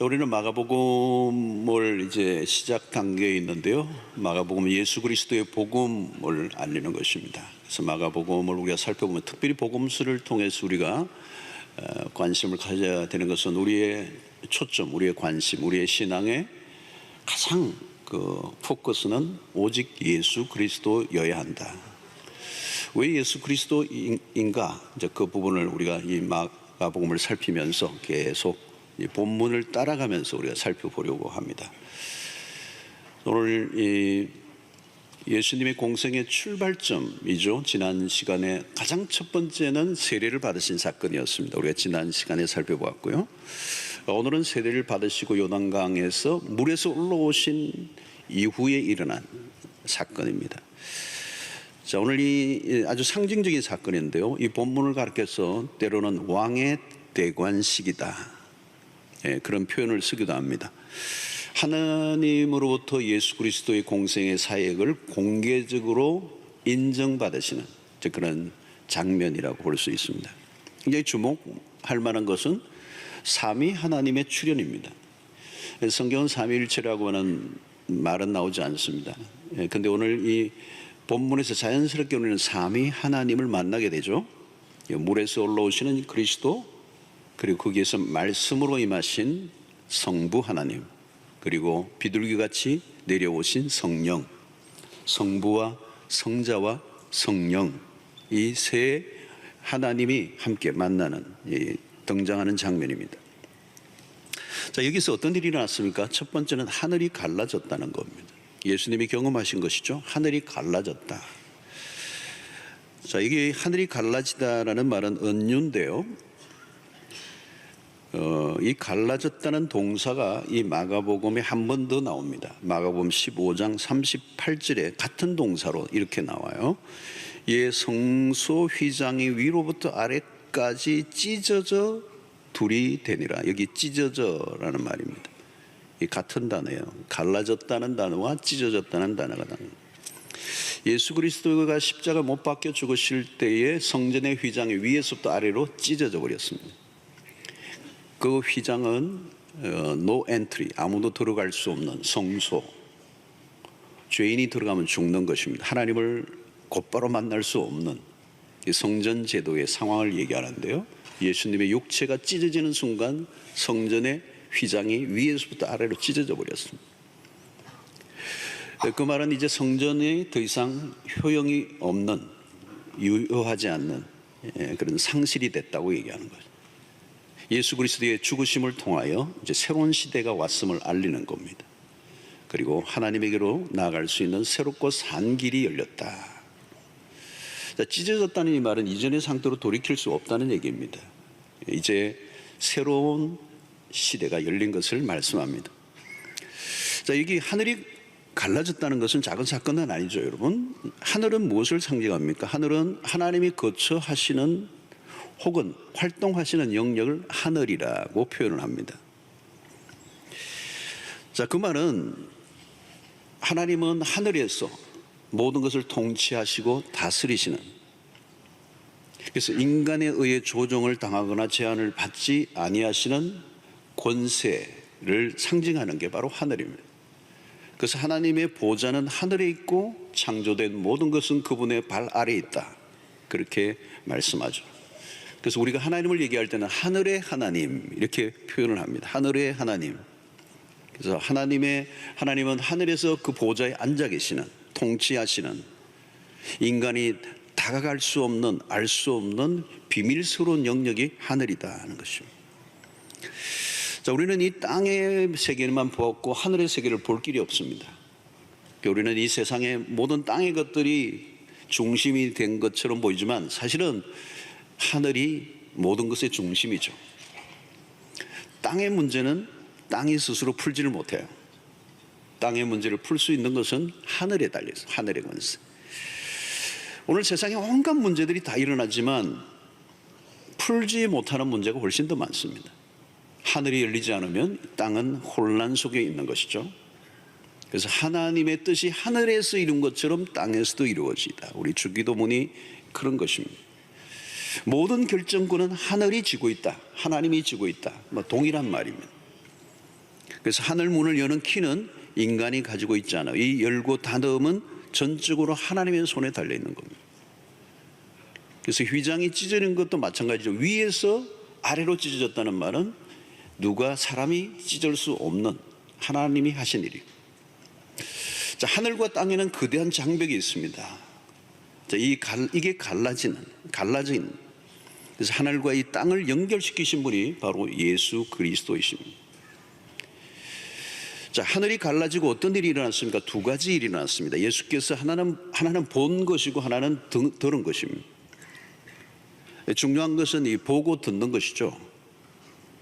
우리는 마가복음을 이제 시작 단계에 있는데요. 마가복음은 예수 그리스도의 복음을 알리는 것입니다. 그래서 마가복음을 우리가 살펴보면 특별히 복음서를 통해서 우리가 관심을 가져야 되는 것은 우리의 초점, 우리의 관심, 우리의 신앙의 가장 포커스는 오직 예수 그리스도여야 한다. 왜 예수 그리스도인가? 이제 그 부분을 우리가 이 마가복음을 살피면서 계속 이 본문을 따라가면서 우리가 살펴보려고 합니다. 오늘 이 예수님의 공생의 출발점이죠. 지난 시간에 가장 첫 번째는 세례를 받으신 사건이었습니다. 우리가 지난 시간에 살펴보았고요. 오늘은 세례를 받으시고 요단강에서 물에서 올라오신 이후에 일어난 사건입니다. 자, 오늘 이 아주 상징적인 사건인데요. 이 본문을 가르쳐서 때로는 왕의 대관식이다, 그런 표현을 쓰기도 합니다. 하나님으로부터 예수 그리스도의 공생의 사역을 공개적으로 인정받으시는 그런 장면이라고 볼 수 있습니다. 굉장히 주목할 만한 것은 삼위 하나님의 출현입니다. 성경은 삼위일체라고 하는 말은 나오지 않습니다. 그런데 오늘 이 본문에서 자연스럽게 우리는 삼위 하나님을 만나게 되죠. 물에서 올라오시는 그리스도, 그리고 거기에서 말씀으로 임하신 성부 하나님, 그리고 비둘기같이 내려오신 성령, 성부와 성자와 성령, 이 세 하나님이 함께 만나는, 등장하는 장면입니다. 자, 여기서 어떤 일이 일어났습니까? 첫 번째는 하늘이 갈라졌다는 겁니다. 예수님이 경험하신 것이죠. 하늘이 갈라졌다. 자, 이게 하늘이 갈라지다라는 말은 은유인데요. 이 갈라졌다는 동사가 이 마가복음에 한 번 더 나옵니다. 마가복음 15장 38절에 같은 동사로 이렇게 나와요. 예, 성소 휘장이 위로부터 아래까지 찢어져 둘이 되니라. 여기 찢어져라는 말입니다. 이 같은 단어예요. 갈라졌다는 단어와 찢어졌다는 단어가 나옵니다. 예수 그리스도가 십자가 못 박혀 죽으실 때에 성전의 휘장이 위에서부터 아래로 찢어져 버렸습니다. 그 휘장은 no entry, 아무도 들어갈 수 없는 성소, 죄인이 들어가면 죽는 것입니다. 하나님을 곧바로 만날 수 없는 성전 제도의 상황을 얘기하는데요. 예수님의 육체가 찢어지는 순간 성전의 휘장이 위에서부터 아래로 찢어져 버렸습니다. 그 말은 이제 성전에 더 이상 효용이 없는, 유효하지 않는 그런 상실이 됐다고 얘기하는 거죠. 예수 그리스도의 죽으심을 통하여 이제 새로운 시대가 왔음을 알리는 겁니다. 그리고 하나님에게로 나아갈 수 있는 새롭고 산 길이 열렸다. 자, 찢어졌다는 이 말은 이전의 상태로 돌이킬 수 없다는 얘기입니다. 이제 새로운 시대가 열린 것을 말씀합니다. 자, 여기 하늘이 갈라졌다는 것은 작은 사건은 아니죠, 여러분. 하늘은 무엇을 상징합니까? 하늘은 하나님이 거처하시는 혹은 활동하시는 영역을 하늘이라고 표현을 합니다. 자, 그 말은 하나님은 하늘에서 모든 것을 통치하시고 다스리시는, 그래서 인간에 의해 조종을 당하거나 제한을 받지 아니하시는 권세를 상징하는 게 바로 하늘입니다. 그래서 하나님의 보좌는 하늘에 있고 창조된 모든 것은 그분의 발 아래에 있다, 그렇게 말씀하죠. 그래서 우리가 하나님을 얘기할 때는 하늘의 하나님 이렇게 표현을 합니다. 하늘의 하나님. 그래서 하나님은 하늘에서 그 보좌에 앉아 계시는, 통치하시는, 인간이 다가갈 수 없는, 알 수 없는 비밀스러운 영역이 하늘이다 하는 것입니다. 자, 우리는 이 땅의 세계만 보았고 하늘의 세계를 볼 길이 없습니다. 우리는 이 세상의 모든 땅의 것들이 중심이 된 것처럼 보이지만 사실은 하늘이 모든 것의 중심이죠. 땅의 문제는 땅이 스스로 풀지를 못해요. 땅의 문제를 풀 수 있는 것은 하늘에 달려있어요. 하늘의 권세. 오늘 세상에 온갖 문제들이 다 일어나지만 풀지 못하는 문제가 훨씬 더 많습니다. 하늘이 열리지 않으면 땅은 혼란 속에 있는 것이죠. 그래서 하나님의 뜻이 하늘에서 이룬 것처럼 땅에서도 이루어지다. 우리 주기도문이 그런 것입니다. 모든 결정권은 하늘이 지고 있다, 하나님이 지고 있다, 동일한 말입니다. 그래서 하늘 문을 여는 키는 인간이 가지고 있지 않아요. 이 열고 닫음은 전적으로 하나님의 손에 달려 있는 겁니다. 그래서 휘장이 찢어진 것도 마찬가지죠. 위에서 아래로 찢어졌다는 말은 누가 사람이 찢을 수 없는 하나님이 하신 일이에요. 자, 하늘과 땅에는 거대한 장벽이 있습니다. 자, 이게 갈라진. 그래서 하늘과 이 땅을 연결시키신 분이 바로 예수 그리스도이십니다. 자, 하늘이 갈라지고 어떤 일이 일어났습니까? 두 가지 일이 일어났습니다. 예수께서 하나는 본 것이고 하나는 들은 것입니다. 중요한 것은 이 보고 듣는 것이죠.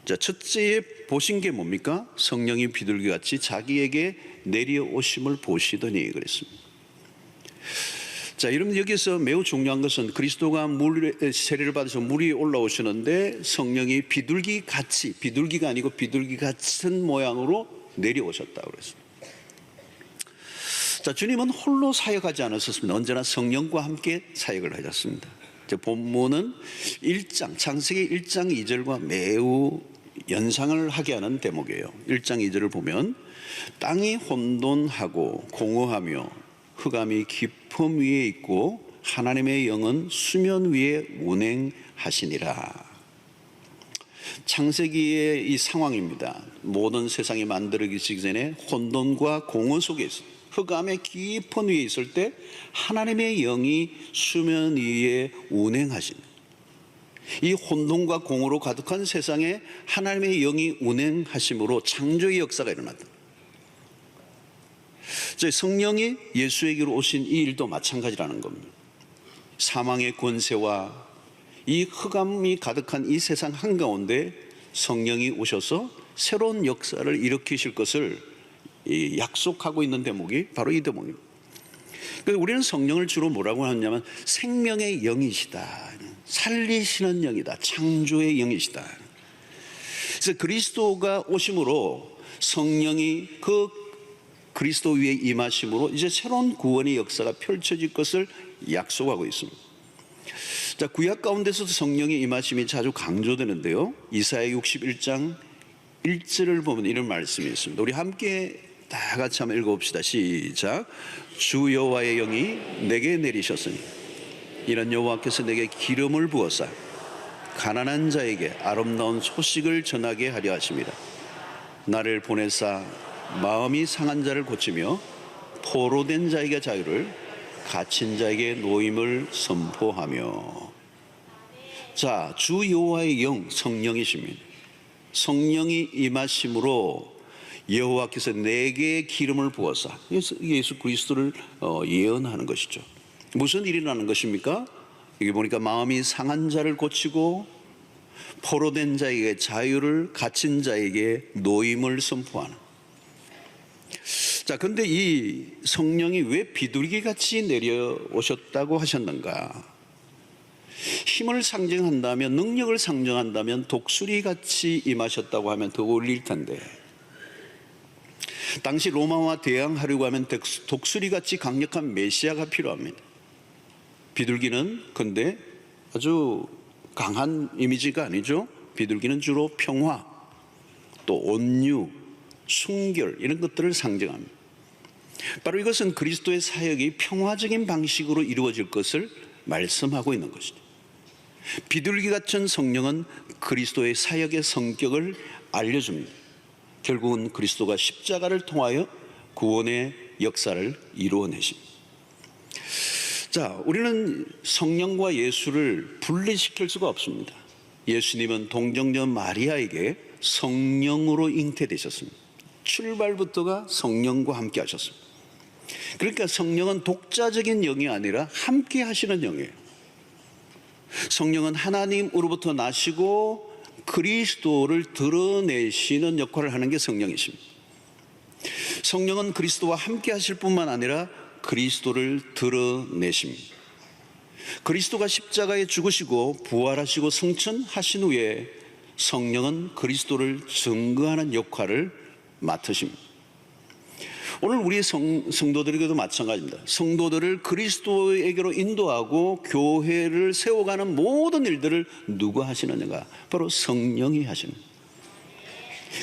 자, 첫째에 보신 게 뭡니까? 성령이 비둘기같이 자기에게 내려오심을 보시더니 그랬습니다. 자, 여러분, 여기서 매우 중요한 것은 그리스도가 세례를 받으셔 물 위에 올라오시는데 성령이 비둘기가 아니고 비둘기 같은 모양으로 내려오셨다고 그랬습니다. 자, 주님은 홀로 사역하지 않으셨습니다. 언제나 성령과 함께 사역을 하셨습니다. 본문은 창세기 1장 2절과 매우 연상을 하게 하는 대목이에요. 1장 2절을 보면 땅이 혼돈하고 공허하며 흑암이 깊음 위에 있고 하나님의 영은 수면 위에 운행하시니라. 창세기의 이 상황입니다. 모든 세상이 만들어지기 전에 혼돈과 공허 속에 있어요. 흑암의 깊은 위에 있을 때 하나님의 영이 수면 위에 운행하신, 이 혼돈과 공허로 가득한 세상에 하나님의 영이 운행하심으로 창조의 역사가 일어났다. 성령이 예수에게로 오신 이 일도 마찬가지라는 겁니다. 사망의 권세와 이 흑암이 가득한 이 세상 한가운데 성령이 오셔서 새로운 역사를 일으키실 것을 약속하고 있는 대목이 바로 이 대목입니다. 우리는 성령을 주로 뭐라고 하냐면 생명의 영이시다, 살리시는 영이다, 창조의 영이시다. 그래서 그리스도가 오심으로 성령이 그 그리스도 위에 임하심으로 이제 새로운 구원의 역사가 펼쳐질 것을 약속하고 있습니다. 자, 구약 가운데서도 성령의 임하심이 자주 강조되는데요. 이사야 61장 1절을 보면 이런 말씀이 있습니다. 우리 함께 다 같이 한번 읽어봅시다. 시작. 주 여호와의 영이 내게 내리셨으니 이런 여호와께서 내게 기름을 부어사 가난한 자에게 아름다운 소식을 전하게 하려 하십니다. 나를 보내사 마음이 상한 자를 고치며 포로된 자에게 자유를, 갇힌 자에게 노임을 선포하며. 자, 주 여호와의 영, 성령이십니다. 성령이 임하심으로 여호와께서 내게 기름을 부어사, 예수 그리스도를 예언하는 것이죠. 무슨 일이 나는 것입니까? 여기 보니까 마음이 상한 자를 고치고 포로된 자에게 자유를, 갇힌 자에게 노임을 선포하는. 자, 근데 이 성령이 왜 비둘기같이 내려오셨다고 하셨는가? 힘을 상징한다면, 능력을 상징한다면 독수리같이 임하셨다고 하면 더 어울릴 텐데, 당시 로마와 대항하려고 하면 독수리같이 강력한 메시아가 필요합니다. 비둘기는 근데 아주 강한 이미지가 아니죠. 비둘기는 주로 평화, 또 온유, 순결, 이런 것들을 상징합니다. 바로 이것은 그리스도의 사역이 평화적인 방식으로 이루어질 것을 말씀하고 있는 것이죠. 비둘기 같은 성령은 그리스도의 사역의 성격을 알려줍니다. 결국은 그리스도가 십자가를 통하여 구원의 역사를 이루어내십니다. 자, 우리는 성령과 예수를 분리시킬 수가 없습니다. 예수님은 동정녀 마리아에게 성령으로 잉태되셨습니다. 출발부터가 성령과 함께 하셨습니다. 그러니까 성령은 독자적인 영이 아니라 함께 하시는 영이에요. 성령은 하나님으로부터 나시고 그리스도를 드러내시는 역할을 하는 게 성령이십니다. 성령은 그리스도와 함께 하실 뿐만 아니라 그리스도를 드러내십니다. 그리스도가 십자가에 죽으시고 부활하시고 승천하신 후에 성령은 그리스도를 증거하는 역할을 맡으십니다. 오늘 우리 성도들에게도 마찬가지입니다. 성도들을 그리스도에게로 인도하고 교회를 세워가는 모든 일들을 누가 하시느냐가 바로 성령이 하십니다.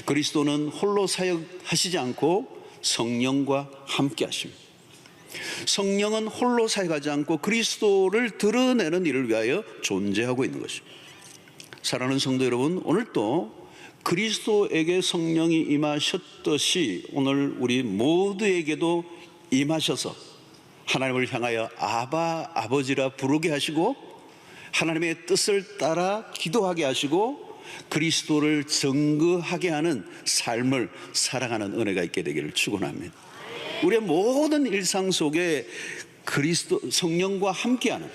그리스도는 홀로 사역하시지 않고 성령과 함께 하십니다. 성령은 홀로 사역하지 않고 그리스도를 드러내는 일을 위하여 존재하고 있는 것입니다. 사랑하는 성도 여러분, 오늘도 그리스도에게 성령이 임하셨듯이 오늘 우리 모두에게도 임하셔서 하나님을 향하여 아바, 아버지라 부르게 하시고 하나님의 뜻을 따라 기도하게 하시고 그리스도를 증거하게 하는 삶을 살아가는 은혜가 있게 되기를 축원합니다. 우리의 모든 일상 속에 그리스도 성령과 함께하는,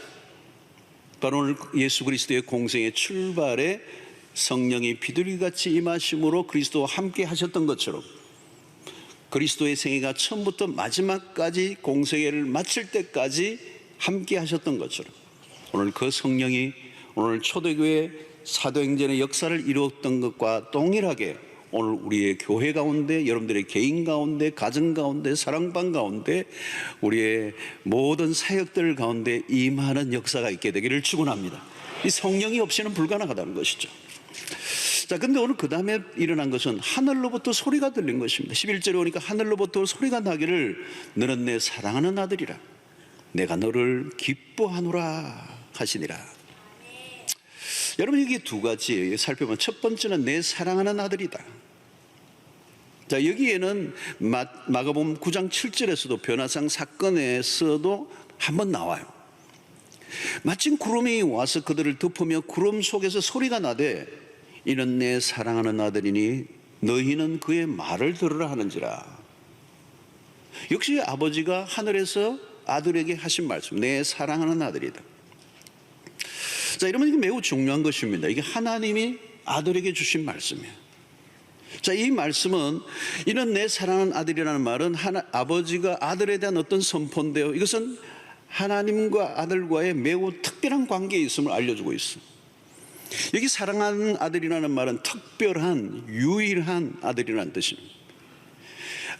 바로 오늘 예수 그리스도의 공생의 출발에 성령이 비둘기같이 임하심으로 그리스도와 함께 하셨던 것처럼 그리스도의 생애가 처음부터 마지막까지 공생애를 마칠 때까지 함께 하셨던 것처럼 오늘 그 성령이 오늘 초대교회 사도행전의 역사를 이루었던 것과 동일하게 오늘 우리의 교회 가운데, 여러분들의 개인 가운데, 가정 가운데, 사랑방 가운데, 우리의 모든 사역들 가운데 임하는 역사가 있게 되기를 축원합니다. 이 성령이 없이는 불가능하다는 것이죠. 자, 근데 오늘 그 다음에 일어난 것은 하늘로부터 소리가 들린 것입니다. 11절에 오니까 하늘로부터 소리가 나기를 너는 내 사랑하는 아들이라 내가 너를 기뻐하노라 하시니라. 여러분, 이게 두 가지 살펴보면 첫 번째는 내 사랑하는 아들이다. 자, 여기에는 마가복음 9장 7절에서도 변화상 사건에서도 한번 나와요. 마침 구름이 와서 그들을 덮으며 구름 속에서 소리가 나되 이는 내 사랑하는 아들이니 너희는 그의 말을 들으라 하는지라. 역시 아버지가 하늘에서 아들에게 하신 말씀, 내 사랑하는 아들이다. 자, 이러면 이게 매우 중요한 것입니다. 이게 하나님이 아들에게 주신 말씀이에요. 자, 이 말씀은 이는 내 사랑하는 아들이라는 말은 아버지가 아들에 대한 어떤 선포인데요, 이것은 하나님과 아들과의 매우 특별한 관계에 있음을 알려주고 있어요. 여기 사랑하는 아들이라는 말은 특별한, 유일한 아들이라는 뜻입니다.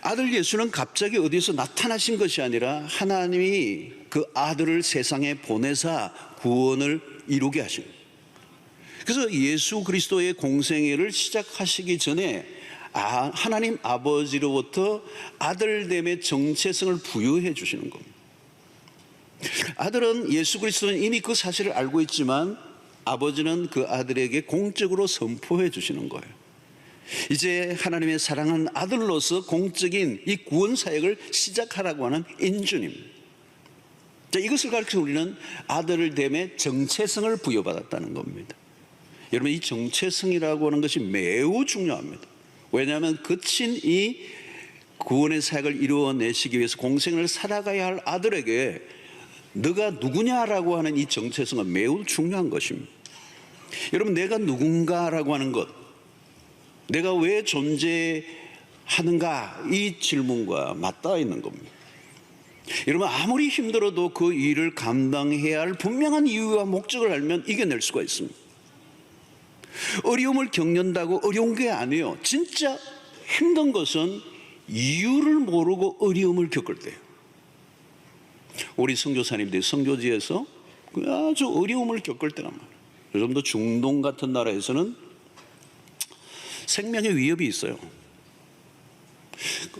아들 예수는 갑자기 어디서 나타나신 것이 아니라 하나님이 그 아들을 세상에 보내사 구원을 이루게 하신 거예요. 그래서 예수 그리스도의 공생애를 시작하시기 전에 하나님 아버지로부터 아들됨의 정체성을 부여해 주시는 겁니다. 아들은, 예수 그리스도는 이미 그 사실을 알고 있지만 아버지는 그 아들에게 공적으로 선포해 주시는 거예요. 이제 하나님의 사랑하는 아들로서 공적인 이 구원 사역을 시작하라고 하는 인준입니다. 자, 이것을 가르쳐 우리는 아들됨의 정체성을 부여받았다는 겁니다. 여러분, 이 정체성이라고 하는 것이 매우 중요합니다. 왜냐하면 거친 이 구원의 사역을 이루어내시기 위해서 공생을 살아가야 할 아들에게 너가 누구냐라고 하는 이 정체성은 매우 중요한 것입니다. 여러분, 내가 누군가라고 하는 것, 내가 왜 존재하는가, 이 질문과 맞닿아 있는 겁니다. 여러분, 아무리 힘들어도 그 일을 감당해야 할 분명한 이유와 목적을 알면 이겨낼 수가 있습니다. 어려움을 겪는다고 어려운 게 아니에요. 진짜 힘든 것은 이유를 모르고 어려움을 겪을 때예요. 우리 선교사님들이 선교지에서 아주 어려움을 겪을 때란 말이에요. 요즘도 중동 같은 나라에서는 생명의 위협이 있어요.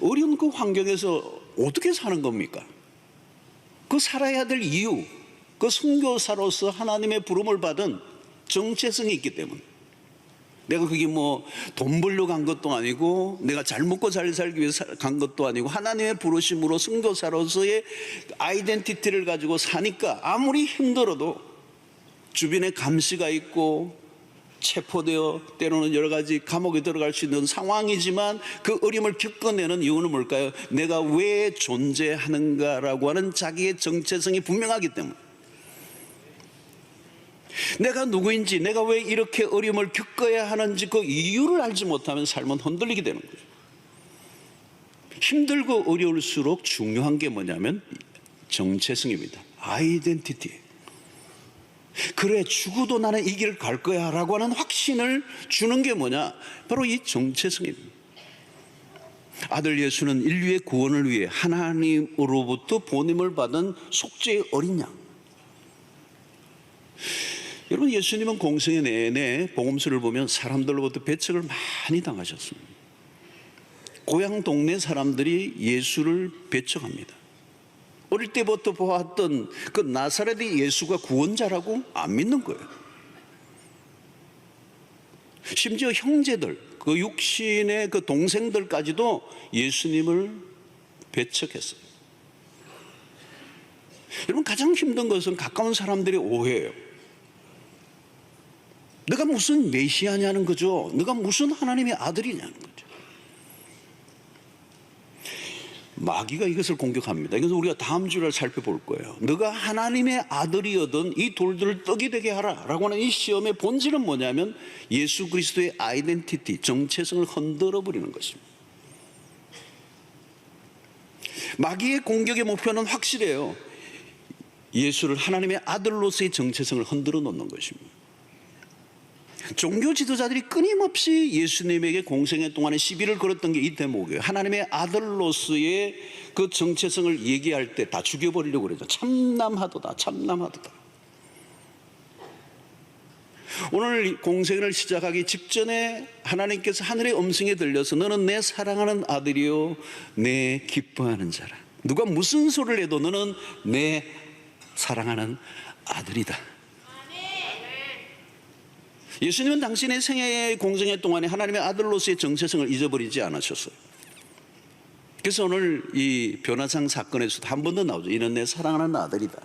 어려운 그 환경에서 어떻게 사는 겁니까? 그 살아야 될 이유, 그 선교사로서 하나님의 부름을 받은 정체성이 있기 때문에, 내가 그게 뭐 돈 벌러 간 것도 아니고 내가 잘 먹고 잘 살기 위해서 간 것도 아니고 하나님의 부르심으로 선교사로서의 아이덴티티를 가지고 사니까 아무리 힘들어도 주변에 감시가 있고 체포되어 때로는 여러 가지 감옥에 들어갈 수 있는 상황이지만 그 어려움을 겪어내는 이유는 뭘까요? 내가 왜 존재하는가라고 하는 자기의 정체성이 분명하기 때문에, 내가 누구인지, 내가 왜 이렇게 어려움을 겪어야 하는지 그 이유를 알지 못하면 삶은 흔들리게 되는 거죠. 힘들고 어려울수록 중요한 게 뭐냐면 정체성입니다. 아이덴티티. 그래, 죽어도 나는 이 길을 갈 거야 라고 하는 확신을 주는 게 뭐냐? 바로 이 정체성입니다. 아들 예수는 인류의 구원을 위해 하나님으로부터 보냄을 받은 속죄의 어린 양. 여러분, 예수님은 공생애 내내 복음서를 보면 사람들로부터 배척을 많이 당하셨습니다. 고향 동네 사람들이 예수를 배척합니다. 어릴 때부터 보았던 그 나사렛의 예수가 구원자라고 안 믿는 거예요. 심지어 형제들, 그 육신의 그 동생들까지도 예수님을 배척했어요. 여러분, 가장 힘든 것은 가까운 사람들의 오해예요. 너가 무슨 메시아냐는 거죠. 너가 무슨 하나님의 아들이냐는 거죠. 마귀가 이것을 공격합니다. 이것을 우리가 다음 주를 살펴볼 거예요. 너가 하나님의 아들이어든 이 돌들을 떡이 되게 하라 라고 하는 이 시험의 본질은 뭐냐면 예수 그리스도의 아이덴티티, 정체성을 흔들어 버리는 것입니다. 마귀의 공격의 목표는 확실해요. 예수를 하나님의 아들로서의 정체성을 흔들어 놓는 것입니다. 종교 지도자들이 끊임없이 예수님에게 공생애 동안에 시비를 걸었던 게 이 대목이에요. 하나님의 아들로서의 그 정체성을 얘기할 때 다 죽여버리려고 그러죠. 참남하도다, 참남하도다. 오늘 공생애를 시작하기 직전에 하나님께서 하늘의 음성에 들려서 너는 내 사랑하는 아들이요 내 기뻐하는 자라. 누가 무슨 소리를 해도 너는 내 사랑하는 아들이다. 예수님은 당신의 생애의 공생애 동안에 하나님의 아들로서의 정체성을 잊어버리지 않으셨어요. 그래서 오늘 이 변화상 사건에서도 한 번 더 나오죠. 이는 내 사랑하는 아들이다.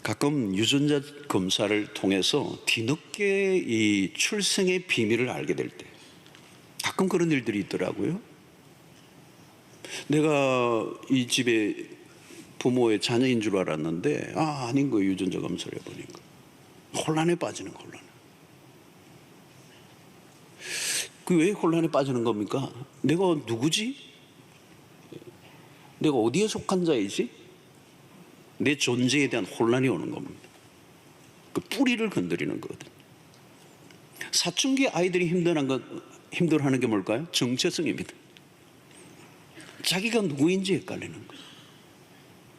가끔 유전자 검사를 통해서 뒤늦게 이 출생의 비밀을 알게 될 때 가끔 그런 일들이 있더라고요. 내가 이 집에 부모의 자녀인 줄 알았는데 아닌 거예요. 유전자 검사를 해보니까 혼란에 빠지는 혼란. 그 왜 혼란에 빠지는 겁니까? 내가 누구지? 내가 어디에 속한 자이지? 내 존재에 대한 혼란이 오는 겁니다. 그 뿌리를 건드리는 거거든요. 사춘기 아이들이 힘들어하는 게 뭘까요? 정체성입니다. 자기가 누구인지 헷갈리는 거예요.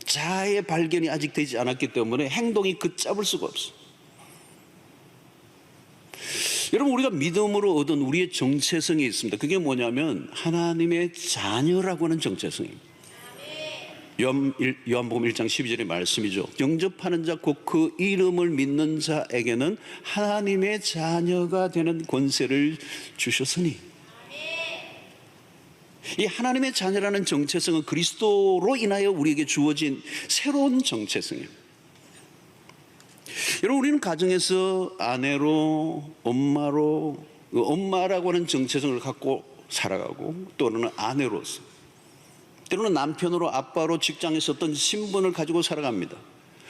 자아의 발견이 아직 되지 않았기 때문에 행동이 걷잡을 수가 없어요. 여러분, 우리가 믿음으로 얻은 우리의 정체성이 있습니다. 그게 뭐냐면 하나님의 자녀라고 하는 정체성입니다. 요한복음 1장 12절의 말씀이죠. 영접하는 자 곧 그 이름을 믿는 자에게는 하나님의 자녀가 되는 권세를 주셨으니, 이 하나님의 자녀라는 정체성은 그리스도로 인하여 우리에게 주어진 새로운 정체성이에요. 여러분, 우리는 가정에서 아내로, 엄마로, 엄마라고 하는 정체성을 갖고 살아가고, 또는 아내로서, 때로는 남편으로, 아빠로, 직장에서 어떤 신분을 가지고 살아갑니다.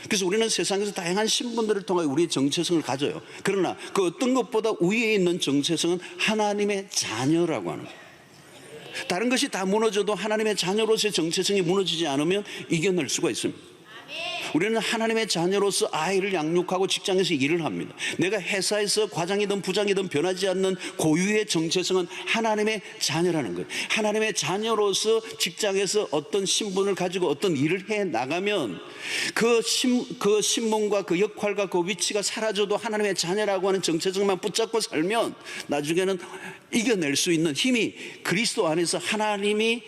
그래서 우리는 세상에서 다양한 신분들을 통해 우리의 정체성을 가져요. 그러나 그 어떤 것보다 위에 있는 정체성은 하나님의 자녀라고 하는 거예요. 다른 것이 다 무너져도 하나님의 자녀로서의 정체성이 무너지지 않으면 이겨낼 수가 있습니다. 우리는 하나님의 자녀로서 아이를 양육하고 직장에서 일을 합니다. 내가 회사에서 과장이든 부장이든 변하지 않는 고유의 정체성은 하나님의 자녀라는 거예요. 하나님의 자녀로서 직장에서 어떤 신분을 가지고 어떤 일을 해 나가면 그 신분과 그 역할과 그 위치가 사라져도 하나님의 자녀라고 하는 정체성만 붙잡고 살면 나중에는 이겨낼 수 있는 힘이 그리스도 안에서 하나님의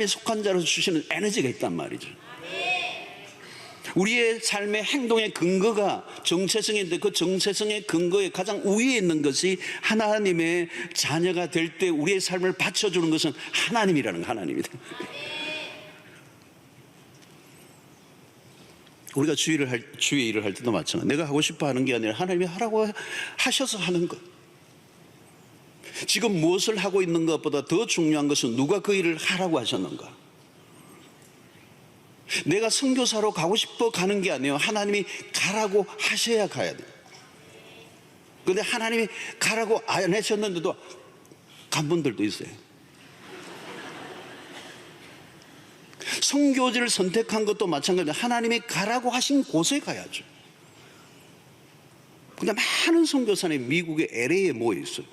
속한 자로서 주시는 에너지가 있단 말이죠. 우리의 삶의 행동의 근거가 정체성인데 그 정체성의 근거에 가장 위에 있는 것이 하나님의 자녀가 될 때 우리의 삶을 받쳐주는 것은 하나님이라는 하나님이다. 우리가 주의 일을 할 때도 마찬가지. 내가 하고 싶어 하는 게 아니라 하나님이 하라고 하셔서 하는 것. 지금 무엇을 하고 있는 것보다 더 중요한 것은 누가 그 일을 하라고 하셨는가. 내가 선교사로 가고 싶어 가는 게 아니에요. 하나님이 가라고 하셔야 가야 돼요. 그런데 하나님이 가라고 안 하셨는데도 간 분들도 있어요. 선교지를 선택한 것도 마찬가지로 하나님이 가라고 하신 곳에 가야죠. 근데 많은 선교사들이 미국의 LA에 모여 있어요.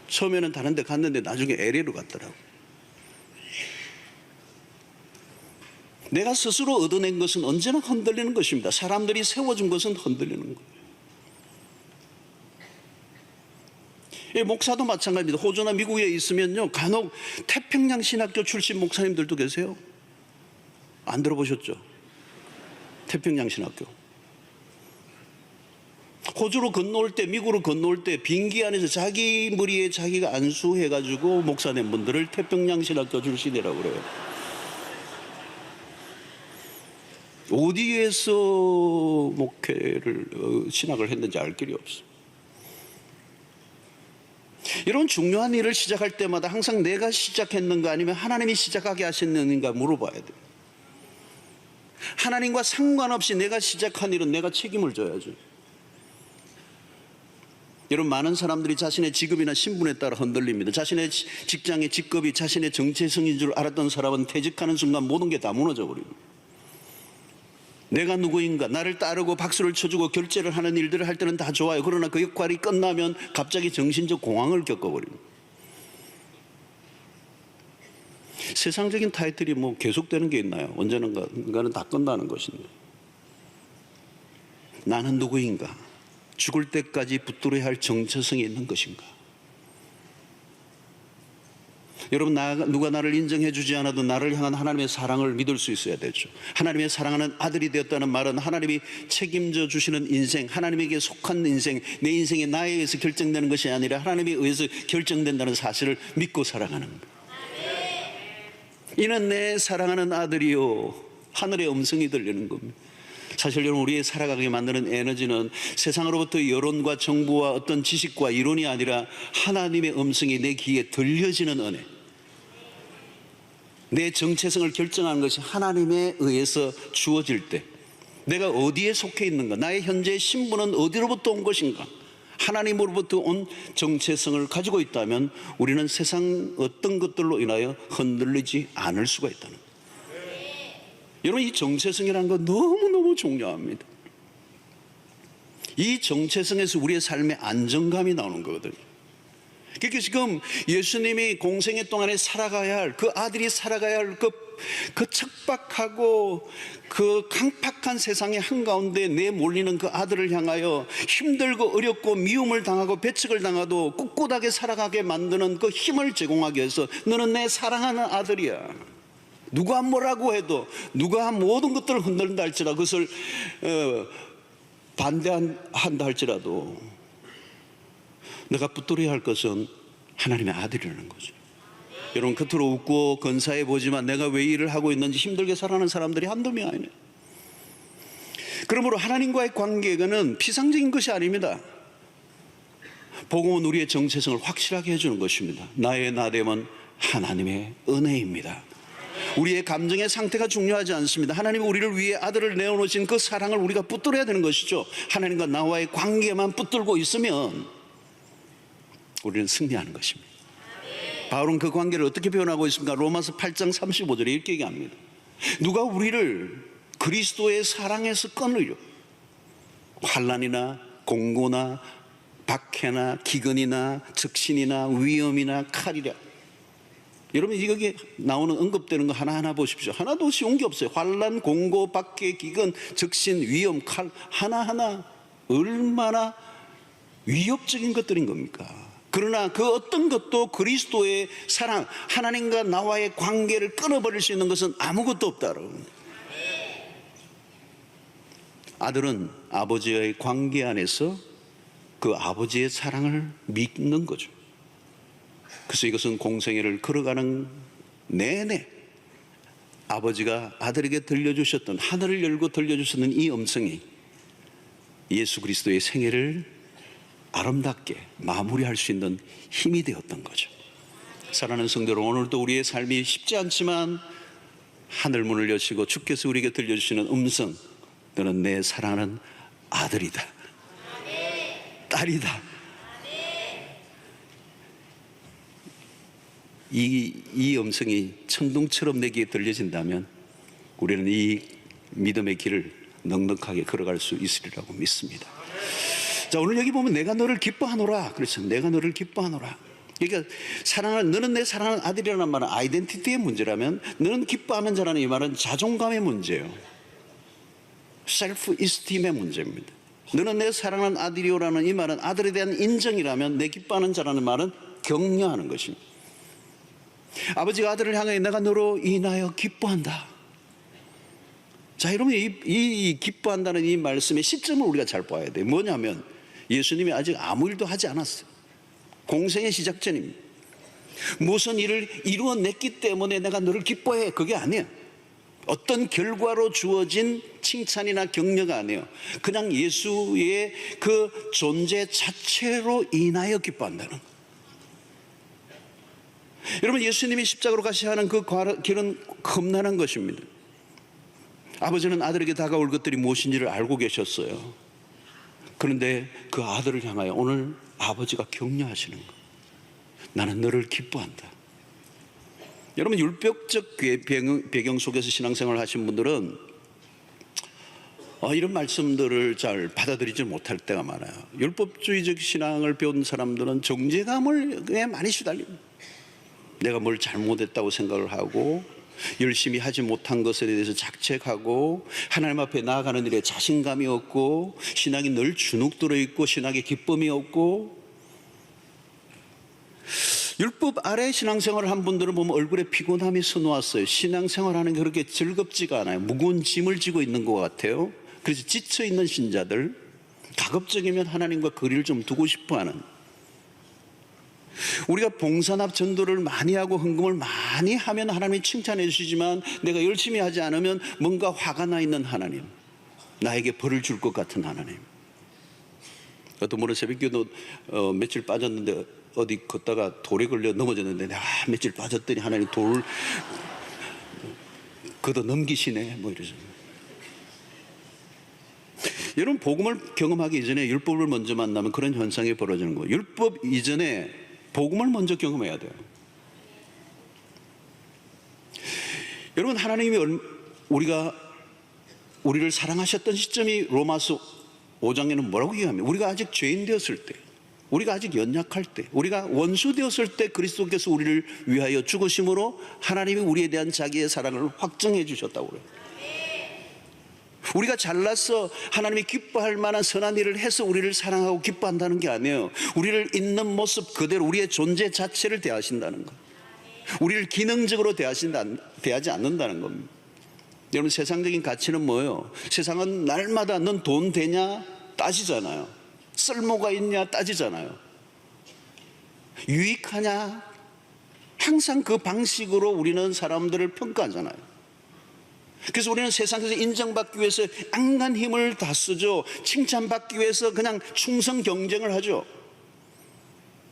처음에는 다른 데 갔는데 나중에 LA로 갔더라고요. 내가 스스로 얻어낸 것은 언제나 흔들리는 것입니다. 사람들이 세워준 것은 흔들리는 거예요. 목사도 마찬가지입니다. 호주나 미국에 있으면요, 간혹 태평양 신학교 출신 목사님들도 계세요. 안 들어보셨죠? 태평양 신학교. 호주로 건너올 때, 미국으로 건너올 때 비행기 안에서 자기 머리에 자기가 안수해가지고 목사님 분들을 태평양 신학교 출신이라고 그래요. 어디에서 목회를 신학을 했는지 알 길이 없어. 이런 중요한 일을 시작할 때마다 항상 내가 시작했는가 아니면 하나님이 시작하게 하셨는가 물어봐야 돼요. 하나님과 상관없이 내가 시작한 일은 내가 책임을 져야죠. 여러분, 많은 사람들이 자신의 직업이나 신분에 따라 흔들립니다. 자신의 직장의 직급이 자신의 정체성인 줄 알았던 사람은 퇴직하는 순간 모든 게 다 무너져 버립니다. 내가 누구인가, 나를 따르고 박수를 쳐주고 결제를 하는 일들을 할 때는 다 좋아요. 그러나 그 역할이 끝나면 갑자기 정신적 공황을 겪어버립니다. 세상적인 타이틀이 뭐 계속되는 게 있나요? 언젠가는 다 끝나는 것인데, 나는 누구인가? 죽을 때까지 붙들어야 할 정체성이 있는 것인가? 여러분, 누가 나를 인정해 주지 않아도 나를 향한 하나님의 사랑을 믿을 수 있어야 되죠. 하나님의 사랑하는 아들이 되었다는 말은 하나님이 책임져 주시는 인생, 하나님에게 속한 인생, 내 인생이 나에 의해서 결정되는 것이 아니라 하나님에 의해서 결정된다는 사실을 믿고 살아가는 거예요. 이는 내 사랑하는 아들이요, 하늘의 음성이 들리는 겁니다. 사실 여러분, 우리의 살아가게 만드는 에너지는 세상으로부터 여론과 정보와 어떤 지식과 이론이 아니라 하나님의 음성이 내 귀에 들려지는 은혜, 내 정체성을 결정하는 것이 하나님에 의해서 주어질 때, 내가 어디에 속해 있는가, 나의 현재 신분은 어디로부터 온 것인가, 하나님으로부터 온 정체성을 가지고 있다면 우리는 세상 어떤 것들로 인하여 흔들리지 않을 수가 있다는 거예요. 여러분, 이 정체성이라는 건 너무너무 중요합니다. 이 정체성에서 우리의 삶의 안정감이 나오는 거거든요. 그러니까 지금 예수님이 공생애 동안에 살아가야 할, 그 아들이 살아가야 할 그 척박하고 그 강팍한 세상의 한가운데 내몰리는 그 아들을 향하여 힘들고 어렵고 미움을 당하고 배척을 당하도 꿋꿋하게 살아가게 만드는 그 힘을 제공하기 위해서, 너는 내 사랑하는 아들이야. 누가 뭐라고 해도, 누가 모든 것들을 흔든다 할지라도, 그것을 반대한다 할지라도 내가 붙들어야 할 것은 하나님의 아들이라는 거죠. 여러분, 겉으로 웃고 건사해 보지만 내가 왜 일을 하고 있는지 힘들게 살아가는 사람들이 한두 명 아니에요. 그러므로 하나님과의 관계는 피상적인 것이 아닙니다. 복음은 우리의 정체성을 확실하게 해주는 것입니다. 나의 나됨은 하나님의 은혜입니다. 우리의 감정의 상태가 중요하지 않습니다. 하나님이 우리를 위해 아들을 내어놓으신 그 사랑을 우리가 붙들어야 되는 것이죠. 하나님과 나와의 관계만 붙들고 있으면 우리는 승리하는 것입니다. 바울은 그 관계를 어떻게 표현하고 있습니까? 로마서 8장 35절에 이렇게 얘기합니다. 누가 우리를 그리스도의 사랑에서 끊으려 환난이나 공고나 박해나 기근이나 적신이나 위험이나 칼이라. 여러분, 여기 나오는 언급되는 거 하나하나 보십시오. 하나도 쉬운 게 없어요. 환난, 공고, 박해, 기근, 적신, 위험, 칼, 하나하나 얼마나 위협적인 것들인 겁니까? 그러나 그 어떤 것도 그리스도의 사랑, 하나님과 나와의 관계를 끊어버릴 수 있는 것은 아무것도 없다는. 아들은 아버지와의 관계 안에서 그 아버지의 사랑을 믿는 거죠. 그래서 이것은 공생애를 걸어가는 내내 아버지가 아들에게 들려주셨던, 하늘을 열고 들려주셨던 이 음성이 예수 그리스도의 생애를 아름답게 마무리할 수 있는 힘이 되었던 거죠. 사랑하는 성도 여러분, 오늘도 우리의 삶이 쉽지 않지만 하늘 문을 여시고 주께서 우리에게 들려주시는 음성, 너는 내 사랑하는 아들이다, 딸이다. 이 음성이 천둥처럼 내게 들려진다면 우리는 이 믿음의 길을 넉넉하게 걸어갈 수 있으리라고 믿습니다. 자, 오늘 여기 보면 내가 너를 기뻐하노라. 그렇죠. 내가 너를 기뻐하노라. 그러니까 너는 내 사랑하는 아들이라는 말은 아이덴티티의 문제라면, 너는 기뻐하는 자라는 이 말은 자존감의 문제예요. 셀프 이스팀의 문제입니다. 너는 내 사랑하는 아들이오라는 이 말은 아들에 대한 인정이라면, 내 기뻐하는 자라는 말은 격려하는 것입니다. 아버지가 아들을 향해 내가 너로 인하여 기뻐한다. 자, 여러분, 이 기뻐한다는 이 말씀의 시점을 우리가 잘 봐야 돼요. 뭐냐면 예수님이 아직 아무 일도 하지 않았어요. 공생의 시작 전입니다. 무슨 일을 이루어냈기 때문에 내가 너를 기뻐해, 그게 아니에요. 어떤 결과로 주어진 칭찬이나 격려가 아니에요. 그냥 예수의 그 존재 자체로 인하여 기뻐한다는 거예요. 여러분, 예수님이 십자가로 가셔야 하는 그 길은 험난한 것입니다. 아버지는 아들에게 다가올 것들이 무엇인지를 알고 계셨어요. 그런데 그 아들을 향하여 오늘 아버지가 격려하시는 것, 나는 너를 기뻐한다. 여러분, 율법적 배경 속에서 신앙생활을 하신 분들은 이런 말씀들을 잘 받아들이지 못할 때가 많아요. 율법주의적 신앙을 배운 사람들은 정죄감을 그냥 많이 시달립니다. 내가 뭘 잘못했다고 생각을 하고, 열심히 하지 못한 것에 대해서 자책하고, 하나님 앞에 나아가는 일에 자신감이 없고, 신앙이 늘 주눅들어 있고, 신앙에 기쁨이 없고. 율법 아래 신앙생활을 한 분들은 보면 얼굴에 피곤함이 서놓았어요. 신앙생활하는 게 그렇게 즐겁지가 않아요. 무거운 짐을 지고 있는 것 같아요. 그래서 지쳐있는 신자들, 가급적이면 하나님과 거리를 좀 두고 싶어하는, 우리가 봉사납 전도를 많이 하고 헌금을 많이 하면 하나님이 칭찬해 주시지만, 내가 열심히 하지 않으면 뭔가 화가 나 있는 하나님, 나에게 벌을 줄 것 같은 하나님. 어떤 분은 새벽기도 며칠 빠졌는데 어디 걷다가 돌에 걸려 넘어졌는데, 며칠 빠졌더니 하나님 돌을 걷어 넘기시네, 뭐 이러죠. 여러분, 복음을 경험하기 이전에 율법을 먼저 만나면 그런 현상이 벌어지는 거예요. 율법 이전에 복음을 먼저 경험해야 돼요. 여러분, 하나님이 우리를 사랑하셨던 시점이 로마서 5장에는 뭐라고 얘기합니까? 우리가 아직 죄인 되었을 때, 우리가 아직 연약할 때, 우리가 원수 되었을 때 그리스도께서 우리를 위하여 죽으심으로 하나님이 우리에 대한 자기의 사랑을 확증해 주셨다고 그래요. 우리가 잘나서 하나님이 기뻐할 만한 선한 일을 해서 우리를 사랑하고 기뻐한다는 게 아니에요. 우리를 있는 모습 그대로, 우리의 존재 자체를 대하신다는 것, 우리를 기능적으로 대하지 않는다는 겁니다. 여러분, 세상적인 가치는 뭐예요? 세상은 날마다 넌 돈 되냐 따지잖아요. 쓸모가 있냐 따지잖아요. 유익하냐, 항상 그 방식으로 우리는 사람들을 평가하잖아요. 그래서 우리는 세상에서 인정받기 위해서 안간 힘을 다 쓰죠. 칭찬받기 위해서 그냥 충성 경쟁을 하죠.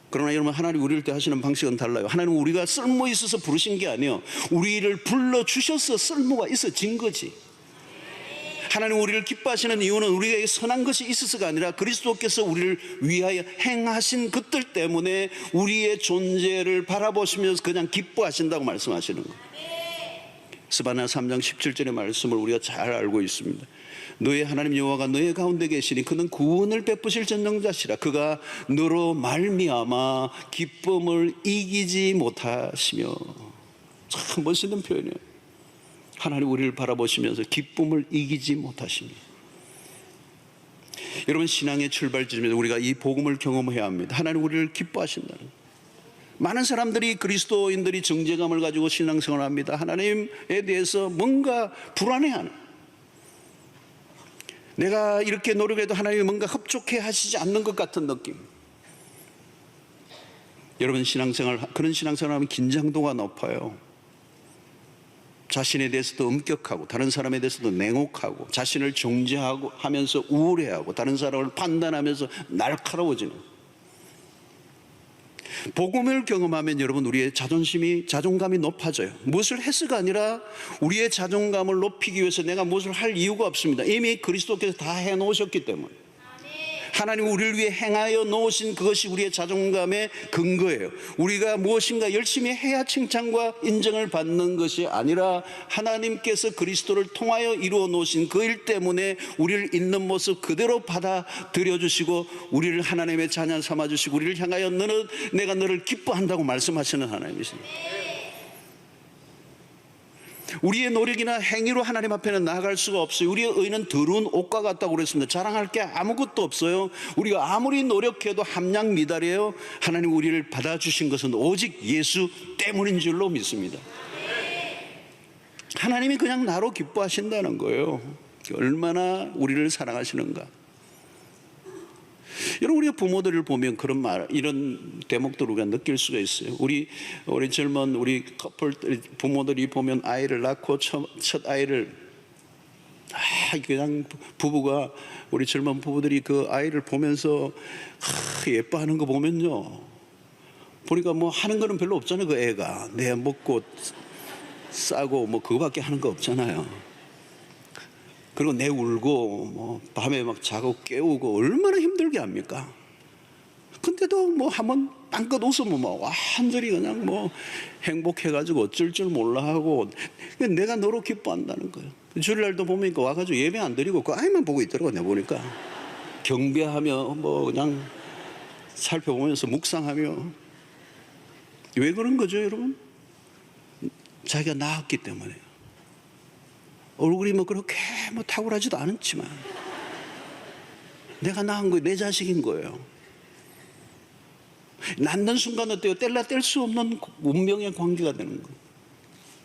그러나 여러분, 하나님 우리를 대하시는 방식은 달라요. 하나님은 우리가 쓸모 있어서 부르신 게 아니에요. 우리를 불러주셔서 쓸모가 있어진 거지. 하나님 우리를 기뻐하시는 이유는 우리에게 선한 것이 있어서가 아니라 그리스도께서 우리를 위하여 행하신 것들 때문에 우리의 존재를 바라보시면서 그냥 기뻐하신다고 말씀하시는 거예요. 스바냐 3장 17절의 말씀을 우리가 잘 알고 있습니다. 너의 하나님 여호와가 너의 가운데 계시니 그는 구원을 베푸실 전능자시라. 그가 너로 말미암아 기쁨을 이기지 못하시며. 참 멋있는 표현이에요. 하나님 우리를 바라보시면서 기쁨을 이기지 못하시며. 여러분, 신앙의 출발점에서 우리가 이 복음을 경험해야 합니다. 하나님 우리를 기뻐하신다는 거예요. 많은 사람들이, 그리스도인들이 정죄감을 가지고 신앙생활을 합니다. 하나님에 대해서 뭔가 불안해하는, 내가 이렇게 노력해도 하나님이 뭔가 흡족해 하시지 않는 것 같은 느낌. 여러분, 그런 신앙생활을 하면 긴장도가 높아요. 자신에 대해서도 엄격하고, 다른 사람에 대해서도 냉혹하고, 자신을 정죄하고 하면서 우울해하고, 다른 사람을 판단하면서 날카로워지는. 복음을 경험하면 여러분, 우리의 자존감이 높아져요. 무엇을 해서가 아니라 우리의 자존감을 높이기 위해서 내가 무엇을 할 이유가 없습니다. 이미 그리스도께서 다 해놓으셨기 때문에. 하나님 우리를 위해 행하여 놓으신 그것이 우리의 자존감의 근거예요. 우리가 무엇인가 열심히 해야 칭찬과 인정을 받는 것이 아니라 하나님께서 그리스도를 통하여 이루어 놓으신 그 일 때문에 우리를 있는 모습 그대로 받아들여 주시고 우리를 하나님의 자녀 삼아 주시고 우리를 향하여 내가 너를 기뻐한다고 말씀하시는 하나님이십니다. 우리의 노력이나 행위로 하나님 앞에는 나아갈 수가 없어요. 우리의 의는 더러운 옷과 같다고 그랬습니다. 자랑할 게 아무것도 없어요. 우리가 아무리 노력해도 함량 미달이에요. 하나님 우리를 받아주신 것은 오직 예수 때문인 줄로 믿습니다. 하나님이 그냥 나로 기뻐하신다는 거예요. 얼마나 우리를 사랑하시는가. 여러분, 우리가 부모들을 보면 이런 대목들을 우리가 느낄 수가 있어요. 우리 젊은 우리 커플 부모들이 보면 아이를 낳고 첫 아이를 그냥 부부가 우리 젊은 부부들이 그 아이를 보면서 예뻐하는 거 보면요, 보니까 뭐 하는 거는 별로 없잖아요. 그 애가 내 먹고 싸고 뭐 그거밖에 하는 거 없잖아요. 그리고 내 울고 뭐 밤에 막 자고 깨우고 얼마나 힘들게 합니까? 근데도 뭐 한번 빵긋 웃으면 뭐 완전히 그냥 뭐 행복해가지고 어쩔 줄 몰라 하고 내가 너로 기뻐한다는 거예요. 주일날도 보니까 와가지고 예배 안 드리고 그 아이만 보고 있더라고요. 내가 보니까 경배하며 뭐 그냥 살펴보면서 묵상하며. 왜 그런 거죠, 여러분? 자기가 낳았기 때문에. 얼굴이 뭐 그렇게 뭐 탁월하지도 않았지만 내가 낳은 거예요. 내 자식인 거예요. 낳는 순간 어때요? 뗄라 뗄 수 없는 운명의 관계가 되는 거예요.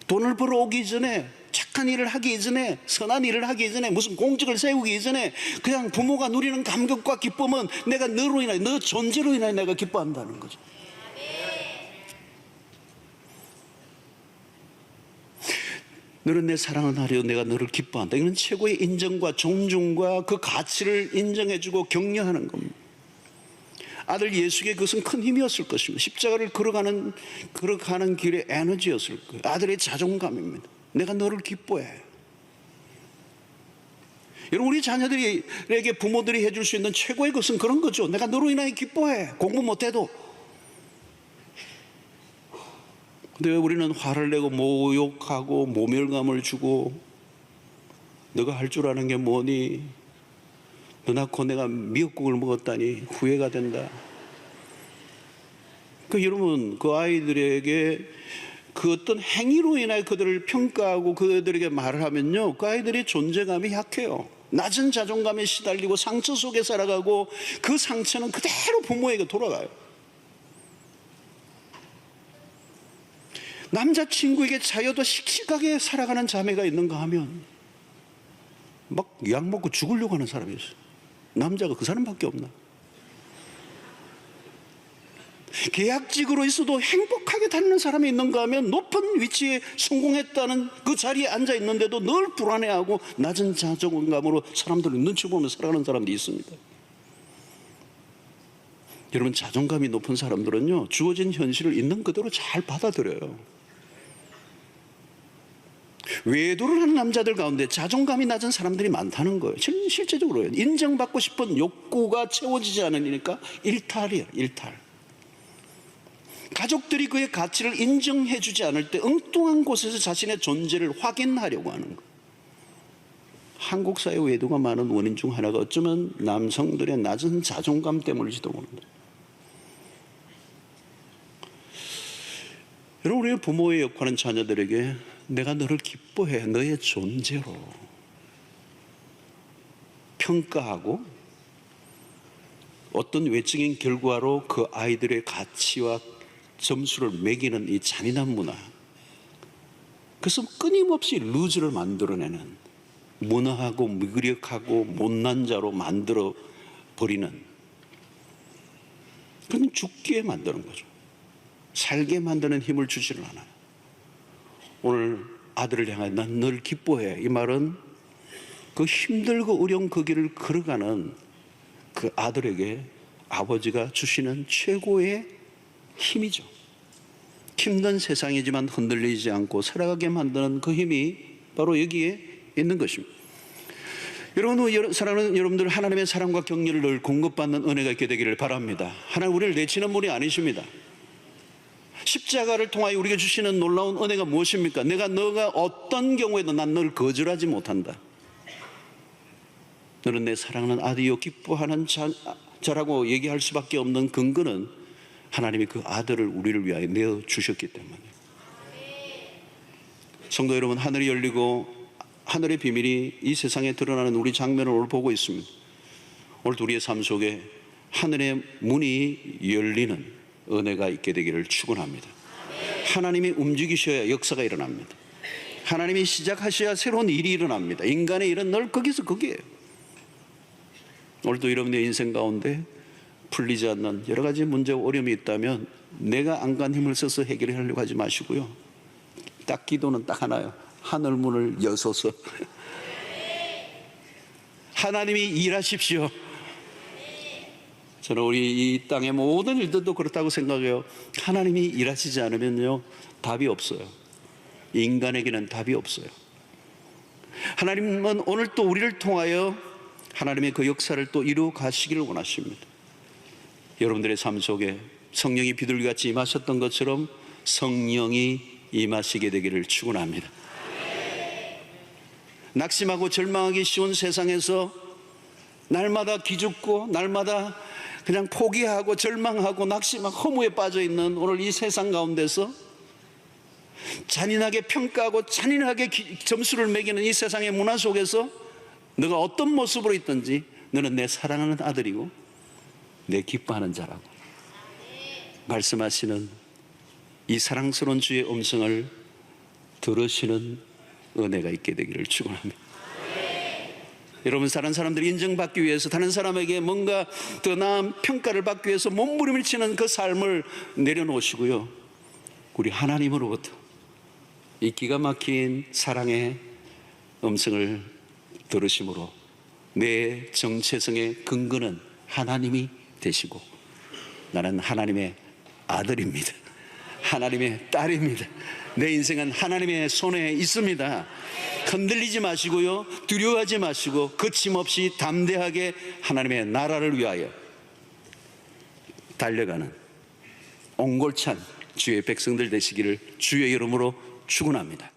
돈을 벌어 오기 전에, 착한 일을 하기 전에, 선한 일을 하기 전에, 무슨 공직을 세우기 전에 그냥 부모가 누리는 감격과 기쁨은 내가 너로 인하여, 너 존재로 인하여 내가 기뻐한다는 거죠. 너는 내 사랑을 하려 내가 너를 기뻐한다. 이건 최고의 인정과 존중과 그 가치를 인정해주고 격려하는 겁니다. 아들 예수에게 그것은 큰 힘이었을 것입니다. 십자가를 걸어가는 길의 에너지였을 거예요. 아들의 자존감입니다. 내가 너를 기뻐해. 여러분, 우리 자녀들에게 부모들이 해줄 수 있는 최고의 것은 그런 거죠. 내가 너로 인하여 기뻐해. 공부 못해도. 근데 왜 우리는 화를 내고 모욕하고 모멸감을 주고 너가 할 줄 아는 게 뭐니? 너 낳고 내가 미역국을 먹었다니 후회가 된다. 여러분, 그 아이들에게 그 어떤 행위로 인하여 그들을 평가하고 그들에게 말을 하면요, 그 아이들의 존재감이 약해요. 낮은 자존감에 시달리고 상처 속에 살아가고 그 상처는 그대로 부모에게 돌아가요. 남자친구에게 자여도 씩씩하게 살아가는 자매가 있는가 하면 막 약 먹고 죽으려고 하는 사람이 있어요. 남자가 그 사람밖에 없나? 계약직으로 있어도 행복하게 다니는 사람이 있는가 하면 높은 위치에 성공했다는 그 자리에 앉아 있는데도 늘 불안해하고 낮은 자존감으로 사람들을 눈치 보며 살아가는 사람들이 있습니다. 여러분, 자존감이 높은 사람들은요, 주어진 현실을 있는 그대로 잘 받아들여요. 외도를 하는 남자들 가운데 자존감이 낮은 사람들이 많다는 거예요. 실제적으로요. 인정받고 싶은 욕구가 채워지지 않으니까 일탈이에요. 일탈. 가족들이 그의 가치를 인정해주지 않을 때 엉뚱한 곳에서 자신의 존재를 확인하려고 하는 거예요. 한국 사회 외도가 많은 원인 중 하나가 어쩌면 남성들의 낮은 자존감 때문일지도 모릅니다. 여러분, 우리 부모의 역할은 자녀들에게 내가 너를 기뻐해, 너의 존재로 평가하고 어떤 외적인 결과로 그 아이들의 가치와 점수를 매기는 이 잔인한 문화, 그래서 끊임없이 루즈를 만들어내는, 무능하고 무기력하고 못난 자로 만들어 버리는, 그건 죽게 만드는 거죠. 살게 만드는 힘을 주지를 않아요. 오늘 아들을 향해 난 널 기뻐해, 이 말은 그 힘들고 어려운 그 길을 걸어가는 그 아들에게 아버지가 주시는 최고의 힘이죠. 힘든 세상이지만 흔들리지 않고 살아가게 만드는 그 힘이 바로 여기에 있는 것입니다. 사랑하는 여러분들, 하나님의 사랑과 격려를 늘 공급받는 은혜가 있게 되기를 바랍니다. 하나님 우리를 내치는 분이 아니십니다. 십자가를 통하여 우리에게 주시는 놀라운 은혜가 무엇입니까? 너가 어떤 경우에도 난 널 거절하지 못한다. 너는 내 사랑하는 아들이요 기뻐하는 자라고 얘기할 수밖에 없는 근거는 하나님이 그 아들을 우리를 위하여 내어주셨기 때문에. 성도 여러분, 하늘이 열리고 하늘의 비밀이 이 세상에 드러나는 우리 장면을 오늘 보고 있습니다. 오늘 우리의 삶 속에 하늘의 문이 열리는 은혜가 있게 되기를 축원합니다. 하나님이 움직이셔야 역사가 일어납니다. 하나님이 시작하셔야 새로운 일이 일어납니다. 인간의 일은 늘 거기서 거기에요. 오늘도 여러분의 인생 가운데 풀리지 않는 여러 가지 문제와 어려움이 있다면 내가 안간 힘을 써서 해결하려고 하지 마시고요. 딱 기도는 딱 하나요. 하늘 문을 여소서. 하나님이 일하십시오. 저는 우리 이 땅의 모든 일들도 그렇다고 생각해요. 하나님이 일하시지 않으면요, 답이 없어요. 인간에게는 답이 없어요. 하나님은 오늘 또 우리를 통하여 하나님의 그 역사를 또 이루어 가시기를 원하십니다. 여러분들의 삶 속에 성령이 비둘기같이 임하셨던 것처럼 성령이 임하시게 되기를 축원합니다. 낙심하고 절망하기 쉬운 세상에서 날마다 기죽고 날마다 그냥 포기하고 절망하고 낙심하고 허무에 빠져 있는 오늘 이 세상 가운데서 잔인하게 평가하고 잔인하게 점수를 매기는 이 세상의 문화 속에서 너가 어떤 모습으로 있든지 너는 내 사랑하는 아들이고 내 기뻐하는 자라고 말씀하시는 이 사랑스러운 주의 음성을 들으시는 은혜가 있게 되기를 축원합니다. 여러분, 다른 사람들이 인정받기 위해서, 다른 사람에게 뭔가 더 나은 평가를 받기 위해서 몸부림을 치는 그 삶을 내려놓으시고요, 우리 하나님으로부터 이 기가 막힌 사랑의 음성을 들으심으로 내 정체성의 근거는 하나님이 되시고 나는 하나님의 아들입니다. 하나님의 딸입니다. 내 인생은 하나님의 손에 있습니다. 흔들리지 마시고요, 두려워하지 마시고 거침없이 담대하게 하나님의 나라를 위하여 달려가는 옹골찬 주의 백성들 되시기를 주의 이름으로 축원합니다.